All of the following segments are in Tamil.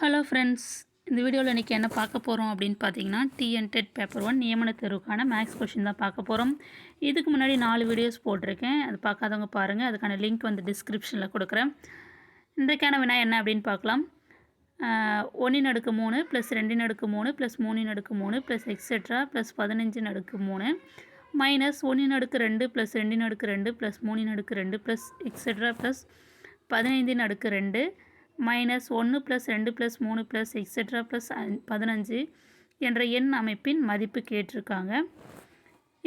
ஹலோ ஃப்ரெண்ட்ஸ், இந்த வீடியோவில் இன்றைக்கி என்ன பார்க்க போகிறோம் அப்படின்னு பார்த்தீங்கன்னா, டிஎன்டெட் பேப்பர் 1 நியமன தேர்வுக்கான மேக்ஸ் கொஷின் தான் பார்க்க போகிறோம். இதுக்கு முன்னாடி 4 வீடியோஸ் போட்டிருக்கேன். அது பார்க்காதவங்க பாருங்கள். அதுக்கான லிங்க் வந்து டிஸ்கிரிப்ஷனில் கொடுக்குறேன். இன்றைக்கான வினா என்ன அப்படின்னு பார்க்கலாம். 1/3 plus 2/3 plus 3/3 plus etcetera plus 15/3 minus 1/2 plus 2/2 plus 3/2 plus etcetera plus 15/2 minus 1 plus 2 plus 3 plus etcetera plus 15 என்ற எண் அமைப்பின் மதிப்பு கேட்டிருக்காங்க.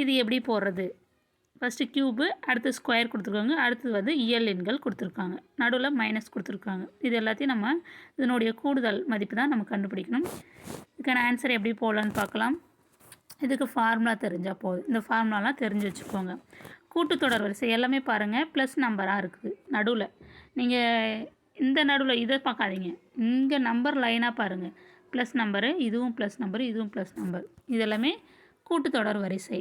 இது எப்படி போடுறது? ஃபஸ்ட்டு க்யூபு, அடுத்து ஸ்கொயர் கொடுத்துருக்காங்க, அடுத்தது வந்து இயல் எண்கள் கொடுத்துருக்காங்க, நடுவில் மைனஸ் கொடுத்துருக்காங்க. இது எல்லாத்தையும் நம்ம இதனுடைய கூடுதல் மதிப்பு தான் நம்ம கண்டுபிடிக்கணும். இதுக்கான ஆன்சர் எப்படி போடலான்னு பார்க்கலாம். இதுக்கு ஃபார்முலா தெரிஞ்சால் போதும். இந்த ஃபார்முலாலாம் தெரிஞ்சு வச்சுக்கோங்க. கூட்டுத்தொடர் வரிசை எல்லாமே பாருங்கள் ப்ளஸ் நம்பராக இருக்குது. நடுவில் நீங்கள் இந்த நடுவில் இதை பார்க்காதீங்க, இங்கே நம்பர் லைனாக பாருங்கள். ப்ளஸ் நம்பரு, இதுவும் ப்ளஸ் நம்பரு, இதுவும் ப்ளஸ் நம்பர். இது எல்லாமே கூட்டுத்தொடர் வரிசை.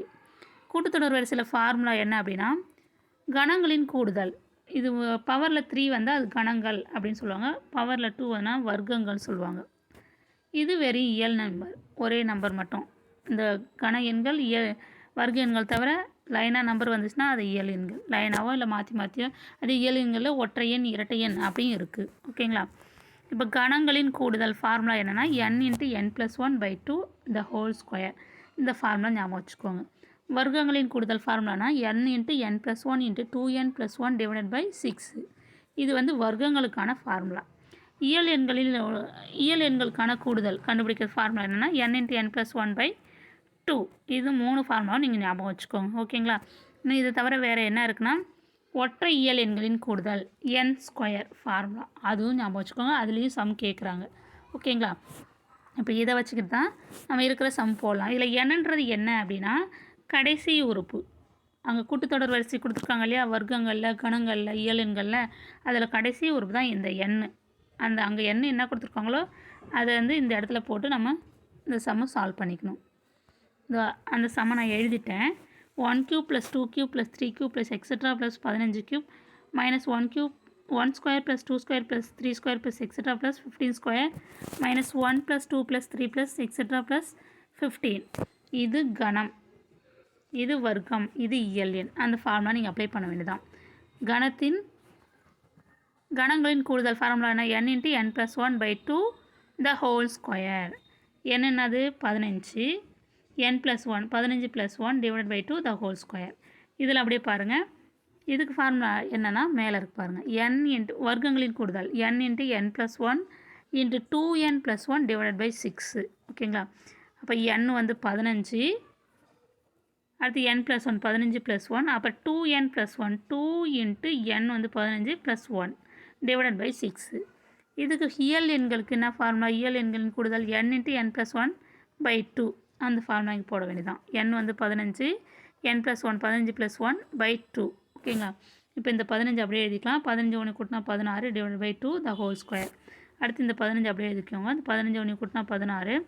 கூட்டுத்தொடர் வரிசையில் ஃபார்முலா என்ன அப்படின்னா, கணங்களின் கூடுதல். இது பவரில் 3 வந்தால் அது கணங்கள் அப்படின்னு சொல்லுவாங்க. பவரில் 2 வந்தால் வர்க்கங்கள் சொல்லுவாங்க. இது வெறும் இயல் நம்பர், ஒரே நம்பர் மட்டும். இந்த கண எண்கள் வர்க்க எண்கள் தவிர லைனாக நம்பர் வந்துச்சுன்னா அது இயல் எண்கள். லைனாவோ இல்லை மாற்றி மாற்றியோ அது இயல் எண்களில் ஒற்றை எண், இரட்டை எண் அப்படியும் இருக்குது. ஓகேங்களா? இப்போ கணங்களின் கூடுதல் ஃபார்முலா என்னென்னா n × n+1/2 the whole square. இந்த ஃபார்முலா ஞாபகம் வச்சுக்கோங்க. வர்க்கங்களின் கூடுதல் ஃபார்முலானா n × n+1 × 2n+1 / 6. இது வந்து வர்க்கங்களுக்கான ஃபார்முலா. இயல் எண்களுக்கான கூடுதல் கண்டுபிடிக்கிற ஃபார்முலா என்னென்னா n × n+1/2. இது 3 ஃபார்முலாவும் நீங்கள் ஞாபகம் வச்சுக்கோங்க. ஓகேங்களா? இன்னும் இது தவிர வேறு என்ன இருக்குன்னா, ஒற்றை இயல் எண்களின் கூடுதல் n² ஃபார்முலா, அதுவும் ஞாபகம் வச்சுக்கோங்க. அதுலேயும் சம் கேட்குறாங்க. ஓகேங்களா? இப்போ இதை வச்சுக்கிட்டு தான் நம்ம இருக்கிற சம் போடலாம். இதில் என்னன்றது என்ன அப்படின்னா, கடைசி உறுப்பு. அங்கே கூட்டுத்தொடர் வரிசை கொடுத்துருக்காங்க இல்லையா, வர்க்கங்களில், கணங்களில், இயல் எண்களில், அதில் கடைசி உறுப்பு தான் இந்த எண். அங்கே எண் என்ன கொடுத்துருக்காங்களோ அதை வந்து இந்த இடத்துல போட்டு நம்ம இந்த சம்மை சால்வ் பண்ணிக்கணும். அந்த சம்மை நான் எழுதிட்டேன். 1³ + 2³ + 3³ + etcetera plus 15³ minus 1³ 1² + 2² + 3² + etcetera plus 15² minus 1 + 2 + 3 + etcetera plus 15. இது கணம், இது வர்க்கம், இது இயல் எண். அந்த ஃபார்முலா நீங்கள் அப்ளை பண்ண வேண்டியதான். கணங்களின் கூடுதல் ஃபார்முலா என்ன? n × n+1/2 the whole square. என்னது? 15. n+1 15 + 1 / 2 the whole square. இதில் அப்படியே பாருங்கள். இதுக்கு ஃபார்முலா என்னென்னா மேலே இருக்கு பாருங்கள். வர்க்கங்களின் கூடுதல் n × n+1 × 2n+1 / 6. ஓகேங்களா? அப்போ n வந்து 15, அடுத்து n+1 15 + 1, அப்போ 2n+1 2 × n வந்து 15 + 1 / 6. இதுக்கு இயல் எண்களுக்கு என்ன ஃபார்முலா? இயல் எண்களின் கூடுதல் n × n+1/2. அந்த ஃபார்முலா இங்கே போட வேண்டியதான். n வந்து 15, n+1 15 + 1/2. ஓகேங்களா? இப்போ இந்த 15 அப்படியே எழுதிக்கலாம். 15 1 கூட்டினா 16 / 2 த ஹோல் ஸ்கொயர். அடுத்து இந்த 15 அப்படியே எழுதிக்கோங்க. இந்த 15 1 கூட்டினா 16.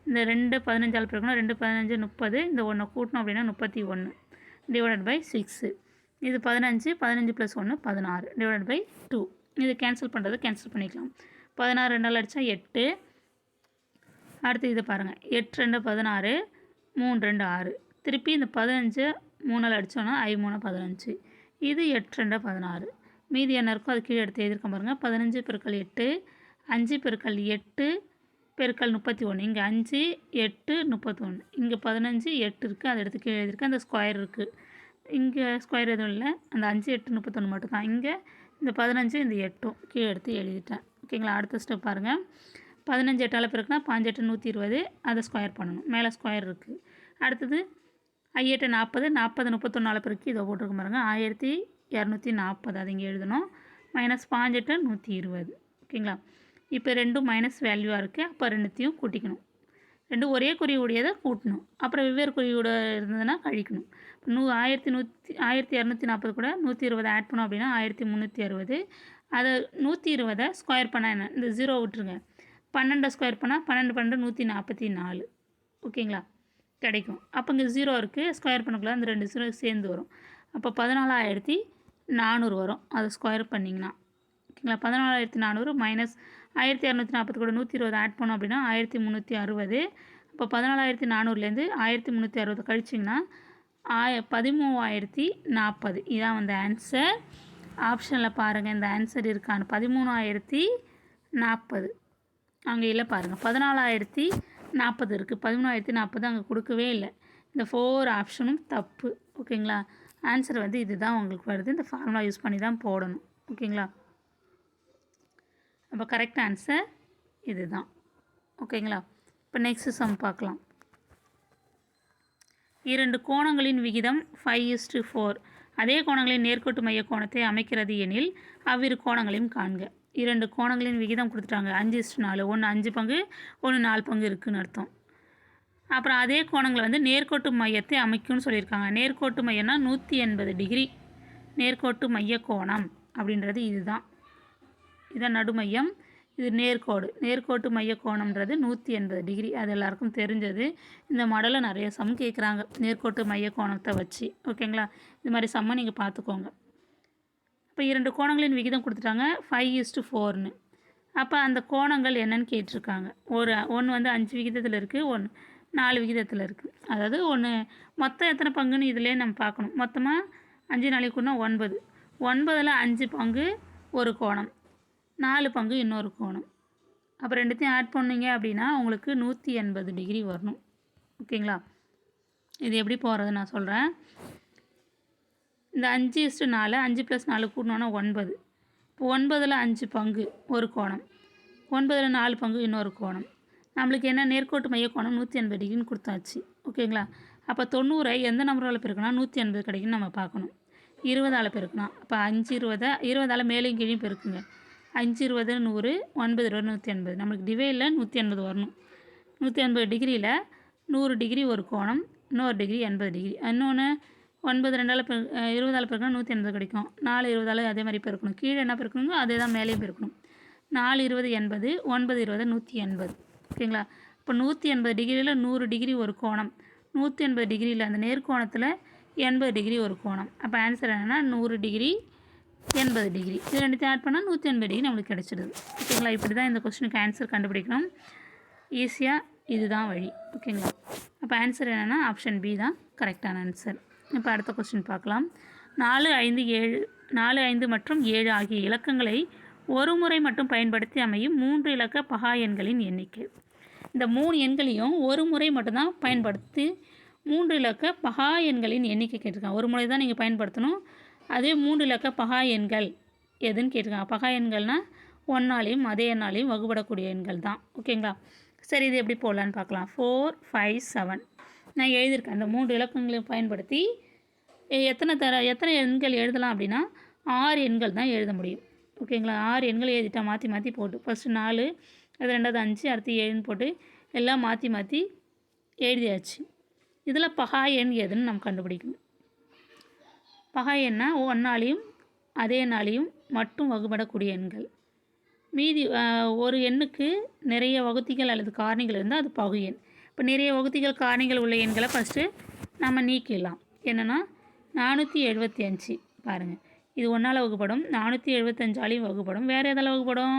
இந்த 2 15 பெருக்கணும், 2 15 30. இந்த 1 கூட்டணும் அப்படின்னா 31 / 6. இது 15 15 + 1 16 / 2. இது கேன்சல் பண்ணுறது கேன்சல் பண்ணிக்கலாம். 16 2 அடித்தா 8. அடுத்து இது பாருங்கள். 8 2 16, 3 2 6. திருப்பி இந்த 15 3 அடித்தோன்னா 3 15. இது 8 2 16. மீதி என்ன இருக்கோ அது கீழே எடுத்து எழுதியிருக்க பாருங்கள். 15 × 8 5 × 8 × 31. இங்கே 5 8 31. இங்கே 15 8 இருக்குது, அதை எடுத்து கீழே எழுதியிருக்கேன். அந்த ஸ்கொயர் இருக்குது. இங்கே ஸ்கொயர் எதுவும் இல்லை. அந்த 5 8 31 மட்டும்தான். இங்கே இந்த 15 இந்த 8 கீழே எடுத்து எழுதிட்டேன். ஓகேங்களா? அடுத்த ஸ்டெப் பாருங்கள். 15 8 பெருக்குனா 5 8 120. அதை ஸ்கொயர் பண்ணணும். மேலே ஸ்கொயர் இருக்குது. அடுத்தது 5 8 40 40 31 பெருக்கு இதை போட்டிருக்க பாருங்கள். 1240 அது இங்கே எழுதணும். மைனஸ் 5 8 120. ஓகேங்களா? இப்போ ரெண்டும் மைனஸ் வேல்யூவாக இருக்குது. அப்போ ரெண்டுத்தையும் கூட்டிக்கணும். ரெண்டும் ஒரே குறியுடையதை கூட்டணும். அப்புறம் வெவ்வேறு குறியோட இருந்ததுன்னா கழிக்கணும். 1240 கூட 120 ஆட் பண்ணோம் அப்படின்னா 1360. அதை 120 ஸ்கொயர் பண்ணால் என்ன? இந்த 0 விட்டுருங்க. 12 ஸ்கொயர் பண்ணால் 12 12 144. ஓகேங்களா? கிடைக்கும். அப்போ இங்கே 0 இருக்குது. ஸ்கொயர் பண்ணக்குள்ள அந்த 2 0 சேர்ந்து வரும். அப்போ 14400 வரும். அதை ஸ்கொயர் பண்ணிங்கன்னா. ஓகேங்களா? 14400 மைனஸ் 1240 கூட 120 ஆட் பண்ணோம் அப்படின்னா 1360. இப்போ 14,400லேருந்து 1360 கழிச்சிங்கன்னா 13,040 இதான் வந்து ஆன்சர். ஆப்ஷனில் பாருங்கள் இந்த ஆன்சர் இருக்கான்னு. 13,040 அங்கே இல்லை பாருங்கள். 14,040 இருக்குது. 13,040 அங்கே கொடுக்கவே இல்லை. இந்த 4 ஆப்ஷனும் தப்பு. ஓகேங்களா? ஆன்சர் வந்து இதுதான் உங்களுக்கு வருது. இந்த ஃபார்முலா யூஸ் பண்ணி தான் போடணும். ஓகேங்களா? அப்போ கரெக்ட் ஆன்சர் இதுதான். ஓகேங்களா? இப்போ நெக்ஸ்ட் சம் பார்க்கலாம். 2 கோணங்களின் விகிதம் 5:4 அதே கோணங்களின் நேர்கோட்டு மைய கோணத்தை அமைக்கிறது எனில் அவ்விரு கோணங்களையும் காண்க. 2 கோணங்களின் விகிதம் கொடுத்துட்டாங்க 5:4. ஒன்று 5 பங்கு, ஒன்று 4 பங்கு இருக்குதுன்னு அர்த்தம். அப்புறம் அதே கோணங்களை வந்து நேர்கோட்டு மையத்தை அமைக்கும்னு சொல்லியிருக்காங்க. நேர்கோட்டு மையம்னா 180 டிகிரி. நேர்கோட்டு மைய கோணம் அப்படின்றது இதுதான். இதான் நடுமையம். இது நேர்கோடு. நேர்கோட்டு மைய கோணம்ன்றது 180 டிகிரி. அது எல்லாருக்கும் தெரிஞ்சது. இந்த மாடலில் நிறைய சம் கேட்குறாங்க நேர்கோட்டு மைய கோணத்தை வச்சு. ஓகேங்களா? இது மாதிரி சம்மை நீங்கள் பார்த்துக்கோங்க. இப்போ 2 கோணங்களின் விகிதம் கொடுத்துட்டாங்க 5:4ன்னு. அப்போ அந்த கோணங்கள் என்னன்னு கேட்டிருக்காங்க. ஒன்று வந்து 5 விகிதத்தில் இருக்குது, ஒன்று 4 விகிதத்தில் இருக்குது. அதாவது ஒன்று மொத்தம் எத்தனை பங்குன்னு இதிலே நம்ம பார்க்கணும். மொத்தமாக 5 4 கூட்டினா 9. 9ல் 5 பங்கு ஒரு கோணம், 4 பங்கு இன்னொரு கோணம். அப்போ ரெண்டுத்தையும் ஆட் பண்ணிங்க அப்படின்னா உங்களுக்கு 180 டிகிரி வரணும். ஓகேங்களா? இது எப்படி போகிறது நான் சொல்கிறேன். இந்த 5:4 5 + 4 கூட்டினோன்னா 9. இப்போ 9ல் 5 பங்கு ஒரு கோணம், 9ல் 4 பங்கு இன்னொரு கோணம். நம்மளுக்கு என்ன நேர்கோட்டு மைய கோணம் 180 டிகிரின்னு கொடுத்தாச்சு. ஓகேங்களா? அப்போ 90 எந்த நம்பரால் பெருக்கினா 180 கிடைக்குன்னு நம்ம பார்க்கணும். 20ஆல் பெருக்கணும். அப்போ 5 20ஆல் மேலேயும் கீழேயும் பெருக்குங்க. 5 20 100, 9 20 180. நம்மளுக்கு டிவைடில் 180 வரணும். 180 டிகிரியில் 100 டிகிரி ஒரு கோணம், இன்னொரு டிகிரி 80 டிகிரி. இன்னொன்று 9 2ஆல் 20ஆல் பெருக்கணும் 180 கிடைக்கும். 4 20ஆல் அதே மாதிரி பெருக்கணும். கீழே என்ன பெருக்கணுங்க அதே தான் மேலேயும் பெருக்கணும். 4 20 80, 9 20 180. ஓகேங்களா? இப்போ 180 டிகிரியில் 100 டிகிரி ஒரு கோணம், 180 டிகிரியில் அந்த நேர்கோணத்தில் 80 டிகிரி ஒரு கோணம். அப்போ ஆன்சர் என்னென்னா 100 டிகிரி 80 டிகிரி. இது ரெண்டுத்தையும் ஆட் பண்ணால் 180 டிகிரி நம்மளுக்கு கிடச்சிடுது. ஓகேங்களா? இப்படி தான் இந்த கொஸ்டினுக்கு ஆன்சர் கண்டுபிடிக்கணும். ஈஸியாக இதுதான் வழி. ஓகேங்களா? அப்போ ஆன்சர் என்னென்னா ஆப்ஷன் பி தான் கரெக்டான ஆன்சர். இப்போ அடுத்த கொஸ்டின் பார்க்கலாம். 4 5 மற்றும் 7 ஆகிய இலக்கங்களை ஒரு முறை மட்டும் பயன்படுத்தி அமையும் 3 இலக்க பகா எண்களின் எண்ணிக்கை. இந்த 3 எண்களையும் ஒரு முறை மட்டும்தான் பயன்படுத்தி 3 இலக்க பகா எண்களின் எண்ணிக்கை கேட்டிருக்காங்க. ஒரு முறை தான் நீங்கள் பயன்படுத்தணும். அதே 3 இலக்க பகா எண்கள் எதுன்னு கேட்டிருக்காங்க. பகா எண்கள்னால் ஒன்றாலையும் அதே எண்ணாலையும் வகுபடக்கூடிய எண்கள் தான். ஓகேங்களா? சரி, இது எப்படி போடலான்னு பார்க்கலாம். 4 5 7 நான் எழுதியிருக்கேன். அந்த 3 இலக்கங்களையும் பயன்படுத்தி எத்தனை எண்கள் எழுதலாம் அப்படின்னா 6 எண்கள் தான் எழுத முடியும். ஓகேங்களா? 6 எண்கள் எழுதிட்டா மாற்றி மாற்றி போட்டு ஃபஸ்ட்டு 4, அது 2வது 5, அடுத்து 7ன்னு போட்டு எல்லாம் மாற்றி மாற்றி எழுதியாச்சு. இதில் பகா எண் எதுன்னு நம்ம கண்டுபிடிக்கணும். பகா எண்ணா ஒன்றாலையும் அதே எண்ணாலையும் மட்டும் வகுபடக்கூடிய எண்கள். மீதி ஒரு எண்ணுக்கு நிறைய வகுத்திகள் அல்லது காரணிகள் இருந்தால் அது பகு எண். இப்போ நிறைய வகுத்திகள் காரணிகள் உள்ள எண்களை ஃபஸ்ட்டு நம்ம நீக்கிடலாம். என்னென்னா 475 பாருங்கள், இது 1ஆல் வகுப்படும், 475ஆலையும் வகுப்படும். வேறு எதால் வகுப்படும்?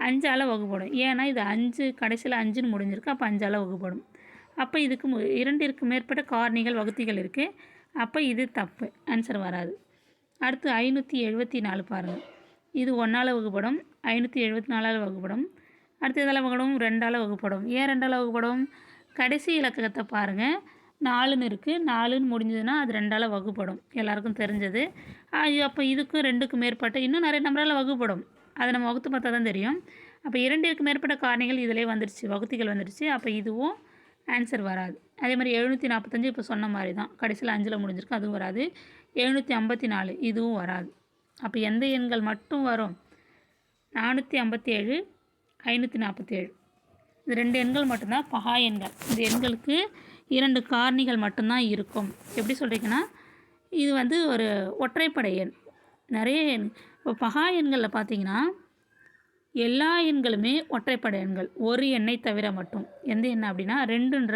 5ஆல் வகுப்படும். ஏன்னா இது 5 கடைசியில் 5ன்னு முடிஞ்சிருக்கு. அப்போ 5ஆல் வகுப்படும். அப்போ இதுக்கு 2ற்கு மேற்பட்ட காரணிகள் வகுத்திகள் இருக்குது. அப்போ இது தப்பு, ஆன்சர் வராது. அடுத்து 574 பாருங்கள், இது 1ஆல் வகுப்படும், 574ஆல் வகுப்படும். அடுத்து எதால் வகுப்படும்? 2ஆல் வகுப்படும். ஏன் 2ஆல் வகுப்படும்? கடைசி இலக்கத்தை பாருங்கள், 4ன்னு இருக்குது. 4ன்னு முடிஞ்சதுன்னா அது 2ஆல் வகுப்படும், எல்லாருக்கும் தெரிஞ்சது. அப்போ இதுக்கும் 2க்கு மேற்பட்ட இன்னும் நிறைய நம்பரால் வகுப்படும். அதை நம்ம வகுத்து பார்த்தா தான் தெரியும். அப்போ 2ற்கு மேற்பட்ட காரணிகள் இதிலே வந்துடுச்சு, வகுத்திகள் வந்துடுச்சு. அப்போ இதுவும் ஆன்சர் வராது. அதே மாதிரி 745 இப்போ சொன்ன மாதிரி தான், கடைசியில் 5ல் முடிஞ்சிருக்கு, அதுவும் வராது. 754 இதுவும் வராது. அப்போ எந்த எண்கள் மட்டும் வரும்? 457, 547. இது 2 எண்கள் மட்டும்தான் பகா எண்கள். இந்த எண்களுக்கு 2 காரணிகள் மட்டும்தான் இருக்கும். எப்படி சொல்கிறீங்கன்னா இது வந்து ஒரு ஒற்றைப்படை எண். நிறைய எண் இப்போ பகா எண்களில் பார்த்தீங்கன்னா எல்லா எண்களுமே ஒற்றைப்படை எண்கள், ஒரு எண்ணை தவிர மட்டும். எந்த எண் அப்படின்னா 2ன்ற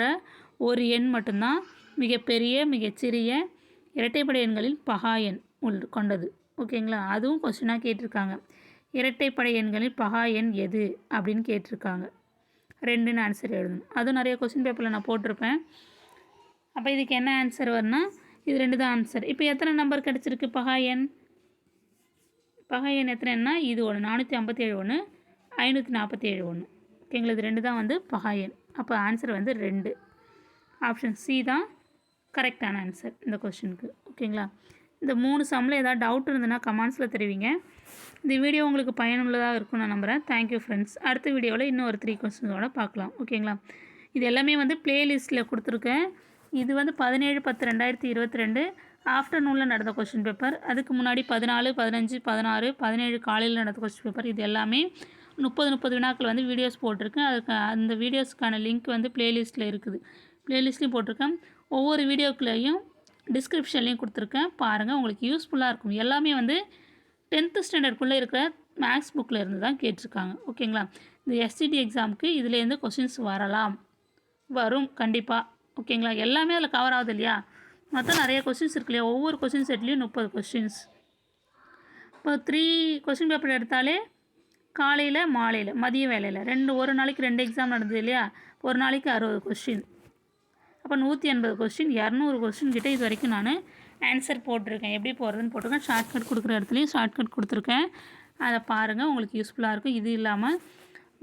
ஒரு எண் மட்டும்தான் மிகப்பெரிய மிகச்சிறிய இரட்டைப்படை எண்களில் பகா எண் கொண்டது. ஓகேங்களா? அதுவும் கொஸ்டினாக கேட்டிருக்காங்க. இரட்டைப்படை எண்களில் பகா எண் எது அப்படின்னு கேட்டிருக்காங்க. 2ன்னு ஆன்சர் எழுதணும். அதுவும் நிறைய கொஸ்டின் பேப்பரில் நான் போட்டிருப்பேன். அப்போ இதுக்கு என்ன ஆன்சர் வரும்னா இது 2 தான் ஆன்சர். இப்போ எத்தனை நம்பர் கிடச்சிருக்கு பகா எண்? பகா எண் எத்தனைன்னா இது ஒன்று 457 ஒன்று 547 ஒன்று. ஓகேங்களா, இது 2 தான் வந்து பகா எண். அப்போ ஆன்சர் வந்து 2. ஆப்ஷன் சி தான் கரெக்டான ஆன்சர் இந்த கொஸ்டினுக்கு. ஓகேங்களா, இந்த 3 சம்மில் ஏதாவது டவுட் இருந்ததுன்னா கமெண்ட்ஸில் தெரிவிங்க. இந்த வீடியோ உங்களுக்கு பயனுள்ளதாக இருக்கும்னு நான் நம்புகிறேன். Thank you friends. அடுத்த வீடியோவில் இன்னும் ஒரு 3 கொஸ்டின்ஸோட பார்க்கலாம். ஓகேங்களா, இது எல்லாமே வந்து ப்ளேலிஸ்ட்டில் கொடுத்துருக்கேன். இது வந்து 17/10/2022 ஆஃப்டர்நூனில் நடந்த கொஸ்டின் பேப்பர். அதுக்கு முன்னாடி 14, 15, 16, 17 காலையில் நடந்த கொஸ்டின் பேப்பர். இது எல்லாமே 30 வினாக்கள் வந்து வீடியோஸ் போட்டிருக்கேன். அதுக்கு அந்த வீடியோஸ்க்கான லிங்க் வந்து ப்ளேலிஸ்ட்டில் இருக்குது. ப்ளேலிஸ்ட்லேயும் போட்டிருக்கேன். ஒவ்வொரு வீடியோக்குள்ளேயும் டிஸ்கிரிப்ஷன்லேயும் கொடுத்துருக்கேன். பாருங்கள், உங்களுக்கு யூஸ்ஃபுல்லாக இருக்கும். எல்லாமே வந்து 10th ஸ்டாண்டர்டுக்குள்ளே இருக்கிற மேக்ஸ் புக்கில் இருந்து தான் கேட்டிருக்காங்க. ஓகேங்களா, இந்த எஸ்சிடி எக்ஸாமுக்கு இதுலேருந்து கொஸ்டின்ஸ் வரும் கண்டிப்பாக. ஓகேங்களா, எல்லாமே அதில் கவர் ஆகுது இல்லையா? மொத்தம் நிறைய கொஸ்டின்ஸ் இருக்கு இல்லையா? ஒவ்வொரு கொஸ்டின் செட்லேயும் 30 கொஸ்டின்ஸ். இப்போ 3 கொஸ்டின் பேப்பர் எடுத்தாலே காலையில் மாலையில் மதிய வேலையில் ஒரு நாளைக்கு 2 எக்ஸாம் நடந்தது இல்லையா? ஒரு நாளைக்கு 60 கொஸ்டின். அப்போ 180 கொஸ்டின், 200 கொஸ்டின் கிட்டே இது வரைக்கும் நான் ஆன்சர் போட்டிருக்கேன். எப்படி போகிறதுன்னு போட்டிருக்கேன். ஷார்ட்கட் கொடுக்குற இடத்துலையும் ஷார்ட்கட் கொடுத்துருக்கேன். அதை பாருங்கள், உங்களுக்கு யூஸ்ஃபுல்லாக இருக்கும். இது இல்லாமல்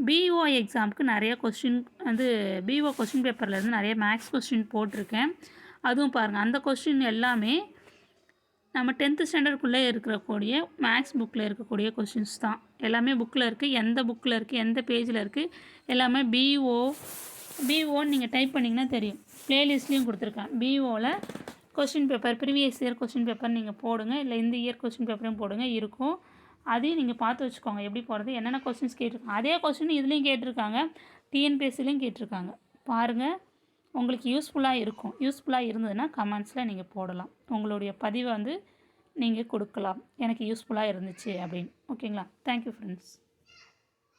பிஓ எக்ஸாமுக்கு நிறைய கொஸ்டின் வந்து பிஓ கொஸ்டின் பேப்பர்லேருந்து நிறைய மேக்ஸ் கொஸ்டின் போட்டிருக்கேன். அதுவும் பாருங்கள். அந்த கொஸ்டின் எல்லாமே நம்ம 10th ஸ்டாண்டர்டுக்குள்ளே இருக்கக்கூடிய மேக்ஸ் புக்கில் இருக்கக்கூடிய கொஸ்டின்ஸ் தான். எல்லாமே புக்கில் இருக்குது. எந்த புக்கில் இருக்குது, எந்த பேஜில் இருக்குது, எல்லாமே பிஓன்னு நீங்கள் டைப் பண்ணிங்கன்னா தெரியும். ப்ளேலிஸ்ட்லேயும் கொடுத்துருக்கேன். பிஓவில் question paper previous year question paper நீங்கள் போடுங்க, இல்லை இந்த இயர் கொஸ்டின் பேப்பரையும் போடுங்க, இருக்கும். அதையும் நீங்கள் பார்த்து வச்சுக்கோங்க எப்படி போகிறது, என்னென்ன கொஸ்டின்ஸ் கேட்டிருக்காங்க. அதே கொஸ்டின் இதுலேயும் கேட்டிருக்காங்க, டிஎன்பிஎஸ்சிலையும் கேட்டிருக்காங்க. பாருங்கள், உங்களுக்கு யூஸ்ஃபுல்லாக இருக்கும். யூஸ்ஃபுல்லாக இருந்ததுன்னா கமெண்ட்ஸில் நீங்கள் போடலாம். உங்களுடைய பதிவை வந்து நீங்கள் கொடுக்கலாம், எனக்கு யூஸ்ஃபுல்லாக இருந்துச்சு அப்படின்னு. ஓகேங்களா, தேங்க்யூ ஃப்ரெண்ட்ஸ்.